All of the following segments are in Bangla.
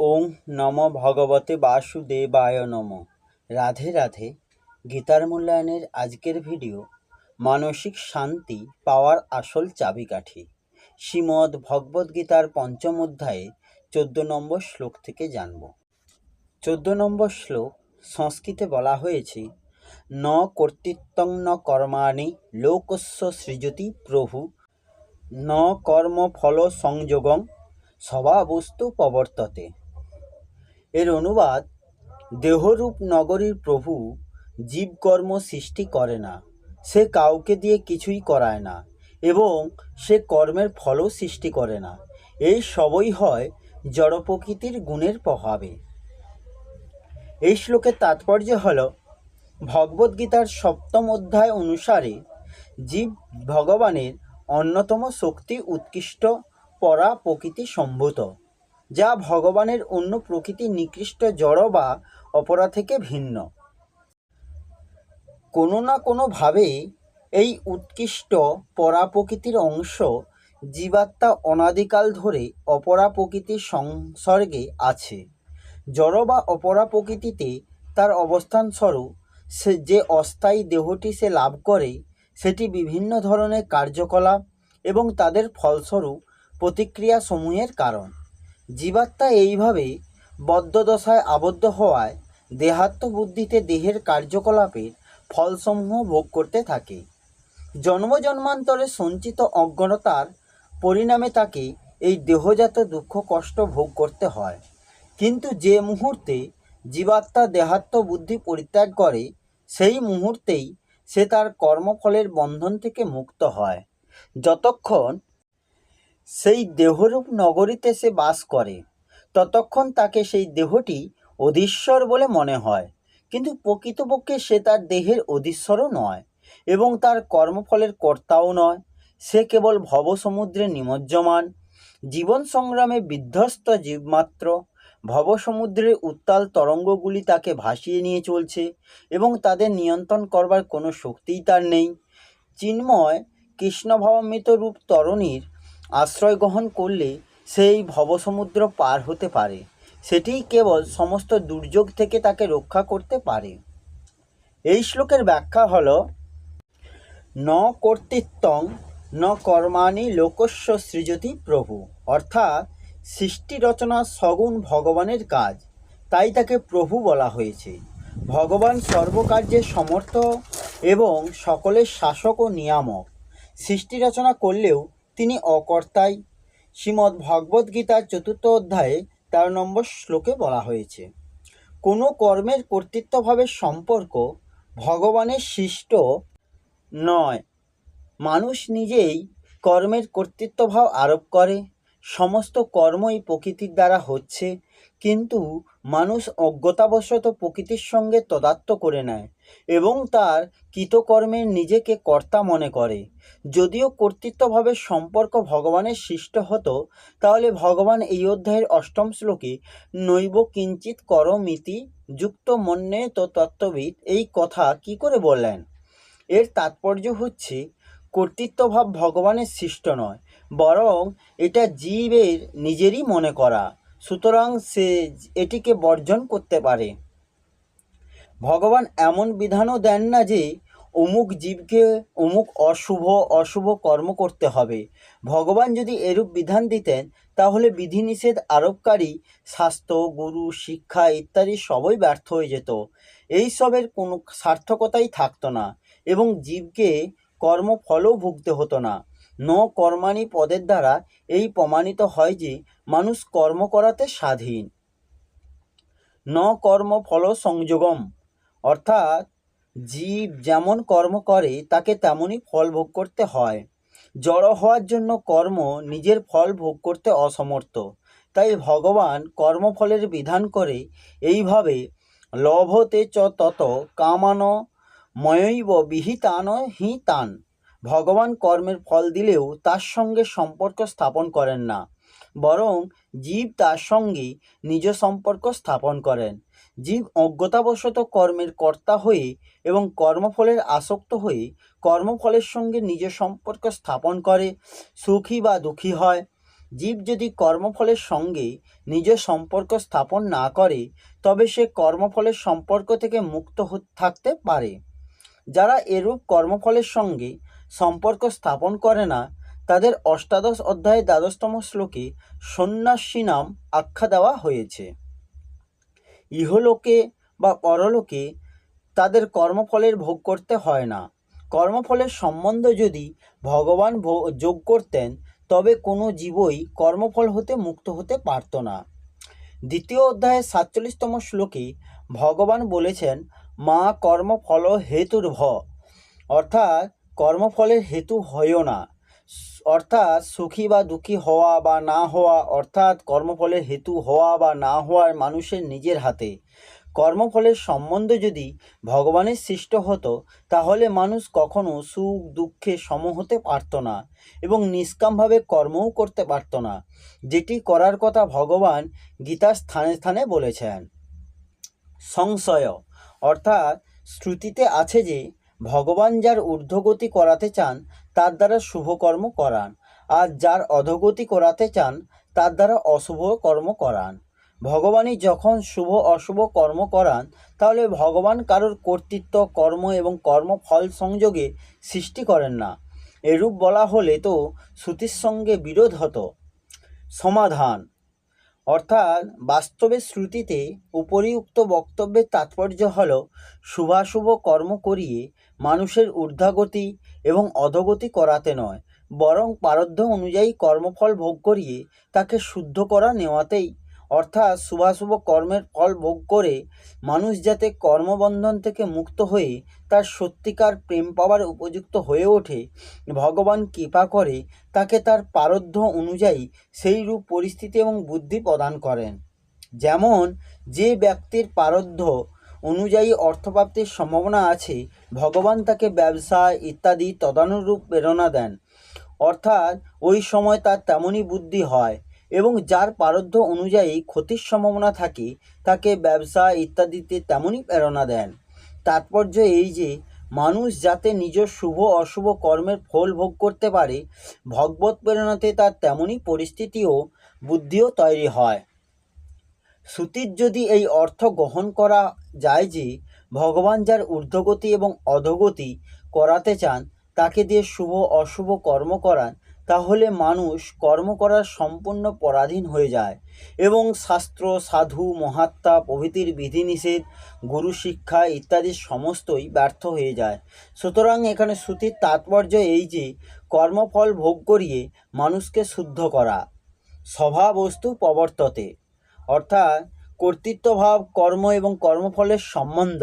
ওং নম ভগবতে বাসুদেবায় নম। রাধে রাধে। গীতার মূল্যায়নের আজকের ভিডিও মানসিক শান্তি পাওয়ার আসল চাবিকাঠি। শ্রীমদ্ ভগবদ্গীতার পঞ্চম অধ্যায়ে 14 নম্বর শ্লোক থেকে জানব। 14 নম্বর শ্লোক সংস্কৃতে বলা হয়েছে, ন কর্তৃত্বং ন কর্মাণি লোকস্য সৃজতি প্রভু ন কর্ম ফল সংযোগং স্বভাবস্তু প্রবর্ততে। এর অনুবাদ, দেহরূপ নগরীর প্রভু জীবকর্ম সৃষ্টি করে না, সে কাউকে দিয়ে কিছুই করায় না এবং সে কর্মের ফলও সৃষ্টি করে না। এই সবই হয় জড় প্রকৃতির গুণের প্রভাবে। এই শ্লোকের তাৎপর্য হল, ভগবদ্গীতার সপ্তম অধ্যায় অনুসারে জীব ভগবানের অন্যতম শক্তি উৎকৃষ্ট পরা প্রকৃতি সম্ভূত, যা ভগবানের অন্য প্রকৃতি নিকৃষ্ট জড় বা অপরা থেকে ভিন্ন। কোনো না কোনোভাবে এই উৎকৃষ্ট পরা প্রকৃতির অংশ জীবাত্মা অনাদিকাল ধরে অপরা প্রকৃতির সংসর্গে আছে। জড় বা অপরা প্রকৃতিতে তার অবস্থান স্বরূপ সে যে অস্থায়ী দেহটি সে লাভ করে, সেটি বিভিন্ন ধরনের কার্যকলাপ এবং তাদের ফলস্বরূপ প্রতিক্রিয়া সমূহের কারণ। জীবাত্মা এইভাবে বদ্ধদশায় আবদ্ধ হওয়ায় দেহাত্মবুদ্ধিতে দেহের কার্যকলাপের ফলসমূহ ভোগ করতে থাকে। জন্ম জন্মান্তরে সঞ্চিত অজ্ঞতার পরিণামে তাকে এই দেহজাত দুঃখ কষ্ট ভোগ করতে হয়। কিন্তু যে মুহূর্তে জীবাত্মা দেহাত্মবুদ্ধি পরিত্যাগ করে, সেই মুহূর্তেই সে তার কর্মফলের বন্ধন থেকে মুক্ত হয়। যতক্ষণ সেই দেহরূপ নগরীতে সে বাস করে, ততক্ষণ তাকে সেই দেহটি অধীশ্বর বলে মনে হয়, কিন্তু প্রকৃতপক্ষে সে তার দেহের অধীশ্বরও নয় এবং তার কর্মফলের কর্তাও নয়। সে কেবল ভবসমুদ্রে নিমজ্জমান জীবন সংগ্রামে বিধ্বস্ত জীবমাত্র। ভবসমুদ্রের উত্তাল তরঙ্গগুলি তাকে ভাসিয়ে নিয়ে চলছে এবং তাদের নিয়ন্ত্রণ করবার কোনো শক্তিই তার নেই। চিন্ময় কৃষ্ণভাবামৃত রূপ তরণীর আশ্রয় গ্রহণ করলে সেই ভবসমুদ্র পার হতে পারে। সেটিই কেবল সমস্ত দুর্যোগ থেকে তাকে রক্ষা করতে পারে। এই শ্লোকের ব্যাখ্যা হল, ন কর্তৃত্বং ন কর্মাণি লোকস্য সৃজতি প্রভু, অর্থাৎ সৃষ্টি রচনা সগুণ ভগবানের কাজ, তাই তাকে প্রভু বলা হয়েছে। ভগবান সর্বকার্যে সমর্থ এবং সকলের শাসক ও নিয়ামক। সৃষ্টি রচনা করলেও তিনি অকর্তাই। শ্রীমদ্ ভগবদ্গীতার 4 অধ্যায়ে 13 নম্বর শ্লোকে বলা হয়েছে, কোনো কর্মের কর্তৃত্বভাবের সম্পর্ক ভগবানের সৃষ্ট নয়। মানুষ নিজেই কর্মের কর্তৃত্বভাব আরোপ করে। সমস্ত কর্মই প্রকৃতির দ্বারা হচ্ছে, কিন্তু মানুষ অজ্ঞতাবশত প্রকৃতির সঙ্গে তদাত্ম করে নেয় এবং তার কৃতকর্মের নিজেকে কর্তা মনে করে। যদিও কর্তৃত্বভাবের সম্পর্ক ভগবানের সৃষ্ট হতো, তাহলে ভগবান এই অধ্যায়ের 8ম শ্লোকে নৈব কিঞ্চিৎ করমিতি যুক্ত মন্যে তো তত্ত্ববিদ এই কথা কি করে বললেন? এর তাৎপর্য হচ্ছে, কর্তৃত্বভাব ভগবানের সৃষ্ট নয়, বরং এটা জীবের নিজেরই মনে করা। সুতরাং সে এটিকে বর্জন করতে পারে। ভগবান এমন বিধানও দেন না যে অমুক জীবকে অমুক অশুভ কর্ম করতে হবে। ভগবান যদি এরূপ বিধান দিতেন, তাহলে বিধিনিষেধ আরোপকারী শাস্ত্র, গুরু, শিক্ষা ইত্যাদি সবই ব্যর্থ হয়ে যেত। এইসবের কোনো সার্থকতাই থাকতো না এবং জীবকে কর্মফলও ভুগতে হতো না। ন কর্মাণি পদের দ্বারা এই প্রমাণিত হয় যে মানুষ কর্ম করাতে স্বাধীন। ন কর্ম ফল সংযোগম, অর্থাৎ জীব যেমন কর্ম করে তাকে তেমনই ফল ভোগ করতে হয়। জড় হওয়ার জন্য কর্ম নিজের ফল ভোগ করতে অসমর্থ। তাই ভগবান কর্মফলের বিধান করে এইভাবে, লভতে চ তত কামান ময়ৈব বিহিতান হি তান। ভগবান কর্মের ফল দিলেও তার সঙ্গে সম্পর্ক স্থাপন করেন না, বরং জীব তার সঙ্গে নিজ সম্পর্ক স্থাপন করেন। জীব অজ্ঞতাবশত কর্মের কর্তা হয়ে এবং কর্মফলের আসক্ত হয়ে কর্মফলের সঙ্গে নিজ সম্পর্ক স্থাপন করে সুখী বা দুঃখী হয়। জীব যদি কর্মফলের সঙ্গে নিজের সম্পর্ক স্থাপন না করে তবে সে কর্মফলের সম্পর্ক থেকে মুক্ত থাকতে পারে। যারা এরূপ কর্মফলের সঙ্গে সম্পর্ক স্থাপন করে না তাদের অষ্টাদশ অধ্যায়ে দ্বাদশতম শ্লোকে সন্ন্যাসী নাম আখ্যা দেওয়া হয়েছে। ইহলোকে বা পরলোকে তাদের কর্মফলের ভোগ করতে হয় না। কর্মফলের সম্বন্ধ যদি ভগবান যোগ করতেন তবে কোনো জীবই কর্মফল হতে মুক্ত হতে পারত না। দ্বিতীয় অধ্যায়ে 47তম শ্লোকে ভগবান বলেছেন মা কর্মফল হেতুর্ভ, অর্থাৎ কর্মফলের হেতু হয়ও না। অর্থাৎ সুখী বা দুঃখী হওয়া বা না হওয়া, অর্থাৎ কর্মফলের হেতু হওয়া বা না হওয়ার মানুষের নিজের হাতে। কর্মফলের সম্বন্ধ যদি ভগবানের সৃষ্ট হতো তাহলে মানুষ কখনো সুখ দুঃখে সম হতে পারত না এবং নিষ্কামভাবে কর্মও করতে পারত না, যেটি করার কথা ভগবান গীতার স্থানে স্থানে বলেছেন। সংশয়, অর্থাৎ শ্রুতিতে আছে যে ভগবান যার ঊর্ধ্বগতি করাতে চান তার দ্বারা শুভকর্ম করান, আর যার অধোগতি করাতে চান তার দ্বারা অশুভ কর্ম করান। ভগবানই যখন শুভ অশুভ কর্ম করান তাহলে ভগবান কারোর কর্তৃত্ব, কর্ম এবং কর্মফল সংযোগে সৃষ্টি করেন না। এরূপ বলা হলে তো শ্রুতির সঙ্গে বিরোধ হতো। সমাধান, অর্থাৎ বাস্তবে শ্রুতিতে উপরিউক্ত বক্তব্যের তাৎপর্য হল শুভাশুভ কর্ম করিয়ে মানুষের ঊর্ধ্বগতি এবং অধোগতি করাতে নয়, বরং প্রারব্ধ অনুযায়ী কর্মফল ভোগ করিয়ে তাকে শুদ্ধ করা নেওয়াতেই। অর্থাৎ শুভাশুভ কর্মের ফল ভোগ করে মানুষ যাতে কর্মবন্ধন থেকে মুক্ত হয়ে তার সত্যিকার প্রেম পাওয়ার উপযুক্ত হয়ে ওঠে, ভগবান কৃপা করে তাকে তার প্রারব্ধ অনুযায়ী সেই রূপ পরিস্থিতি এবং বুদ্ধি প্রদান করেন। যেমন যে ব্যক্তির প্রারব্ধ অনুযায়ী অর্থপ্রাপ্তির সম্ভাবনা আছে ভগবান তাকে ব্যবসা ইত্যাদি তদানুরূপ প্রেরণা দেন, অর্থাৎ ওই সময় তার তেমনই বুদ্ধি হয়। এবং যার প্রারব্ধ অনুযায়ী ক্ষতির সম্ভাবনা থাকে তাকে ব্যবসা ইত্যাদিতে তেমনই প্রেরণা দেন। তাৎপর্য এই যে মানুষ যাতে নিজের শুভ অশুভ কর্মের ফল ভোগ করতে পারে, ভগবৎ প্রেরণাতে তার তেমনই পরিস্থিতি ও বুদ্ধিও তৈরি হয়। শ্রুতির যদি এই অর্থ গ্রহণ করা যায় যে ভগবান যার ঊর্ধ্বগতি এবং অধোগতি করাতে চান তাকে দিয়ে শুভ অশুভ কর্ম করান, তাহলে মানুষ কর্ম করার সম্পূর্ণ পরাধীন হয়ে যায় এবং শাস্ত্র, সাধু, মহাত্মা প্রভৃতির বিধিনিষেধ, গুরু শিক্ষা ইত্যাদি সমস্তই ব্যর্থ হয়ে যায়। সুতরাং এখানে শ্রুতির তাৎপর্য এই যে কর্মফল ভোগ করিয়ে মানুষকে শুদ্ধ করা। স্বভাবস্তু প্রবর্ততে, অর্থাৎ কর্তৃত্বভাব, কর্ম এবং কর্মফলের সম্বন্ধ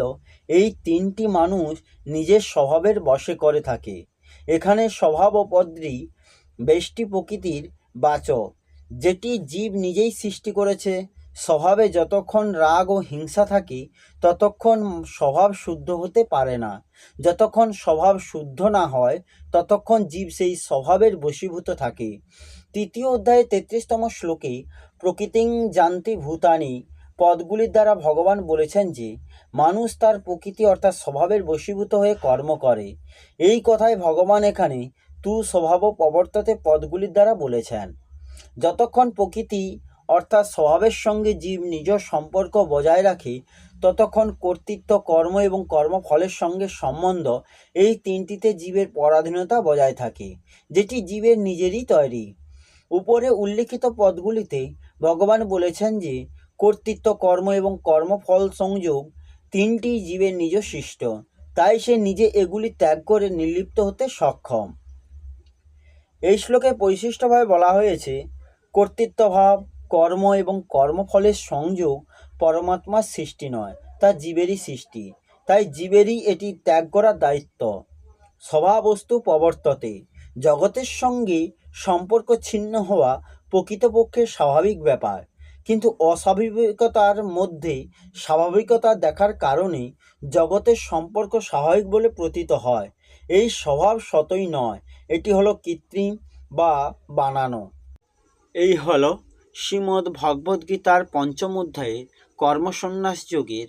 এই তিনটি মানুষ নিজের স্বভাবের বশে করে থাকে। এখানে স্বভাব ও পদ্রী ব্যষ্টি প্রকৃতির বাচক, যেটি জীব নিজেই সৃষ্টি করেছে। স্বভাবে যতক্ষণ রাগ ও হিংসা থাকে ততক্ষণ স্বভাব শুদ্ধ হতে পারে না। যতক্ষণ স্বভাব শুদ্ধ না হয় ততক্ষণ জীব সেই স্বভাবের বশীভূত থাকে। তৃতীয় অধ্যায়ে 33তম শ্লোকে প্রকৃতিং যান্তি ভূতানি পদগুলির দ্বারা ভগবান বলেছেন যে মানুষ তার প্রকৃতি অর্থাৎ স্বভাবের বশীভূত হয়ে কর্ম করে। এই কথায় ভগবান এখানে তু স্বভাব প্রবর্ততে পদগুলির দ্বারা বলেছেন। যতক্ষণ প্রকৃতি অর্থাৎ স্বভাবের সঙ্গে জীব নিজ সম্পর্ক বজায় রাখে ততক্ষণ কর্তৃত্ব, কর্ম এবং কর্মফলের সঙ্গে সম্বন্ধ এই তিনটিতে জীবের পরাধীনতা বজায় থাকে, যেটি জীবের নিজেরই তৈরি। উপরে উল্লিখিত পদগুলিতে ভগবান বলেছেন যে কর্তৃত্ব, কর্ম এবং কর্মফল সংযোগ তিনটি জীবের নিজ সৃষ্ট, তাই সে নিজে এগুলি ত্যাগ করে নির্লিপ্ত হতে সক্ষম। এই শ্লোকে পরিশিষ্টভাবে বলা হয়েছে কর্তৃত্বভাব, কর্ম এবং কর্মফলের সংযোগ পরমাত্মার সৃষ্টি নয়, তা জীবেরই সৃষ্টি, তাই জীবেরই এটি ত্যাগ করার দায়িত্ব। স্বভাবস্তু প্রবর্ততে, জগতের সঙ্গে সম্পর্ক ছিন্ন হওয়া প্রকৃতপক্ষে স্বাভাবিক ব্যাপার, কিন্তু অস্বাভাবিকতার মধ্যে স্বাভাবিকতা দেখার কারণে জগতের সম্পর্ক স্বাভাবিক বলে প্রতীত হয়। এই স্বভাব সতই নয়, এটি হলো কৃত্রিম বা বানানো। এই হলো শ্রীমদ্ ভগবদ্গীতার পঞ্চম অধ্যায়ে কর্মসন্ন্যাস যোগের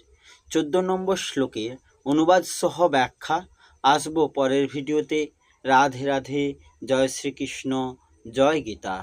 14 নম্বর শ্লোকের অনুবাদ সহ ব্যাখ্যা। আসবো পরের ভিডিওতে। রাধে রাধে, জয় শ্রীকৃষ্ণ, জয় গীতা।